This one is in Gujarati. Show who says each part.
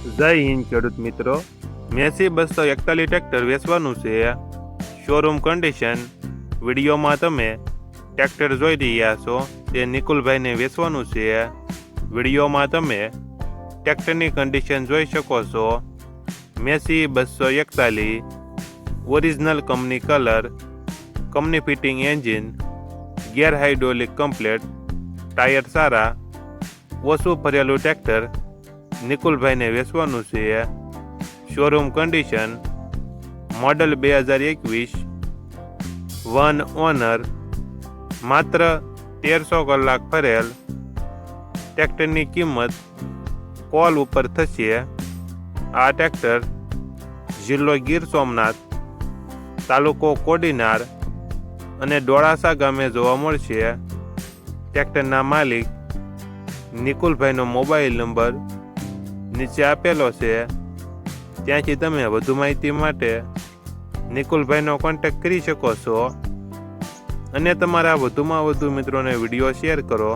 Speaker 1: જય હિન્દ ખેડૂત મિત્રો, મેસી 241 ટ્રેક્ટર વેચવાનું છે. Showroom condition. વિડીયોમાં તમે ટ્રેક્ટર જોઈ રહ્યા છો તે નિકુલભાઈને વેચવાનું છે. વિડીયોમાં તમે ટ્રેક્ટરની કન્ડિશન જોઈ શકો છો. Massey 241, original company colour, company fitting engine, gear hydraulic complete, tyre સારા, ઓછું ફરેલું ટ્રેક્ટર નિકુલભાઈને વેચવાનું છે. Showroom condition. Model 2021, one owner, માત્ર 1300 કલાક ફરેલ. ટ્રેક્ટરની કિંમત કોલ ઉપર થશે. આ ટ્રેક્ટર જિલ્લો ગીર સોમનાથ, તાલુકો કોડીનાર અને ડોળાસા ગામે જોવા મળશે. ટ્રેક્ટરના માલિક નિકુલભાઈનો મોબાઈલ નંબર નીચે આપેલો છે. ત્યાંથી તમે વધુ માહિતી માટે નિકુલભાઈનો કોન્ટેક્ટ કરી શકો છો અને તમારા વધુમાં વધુ મિત્રોને વિડીયો શેર કરો.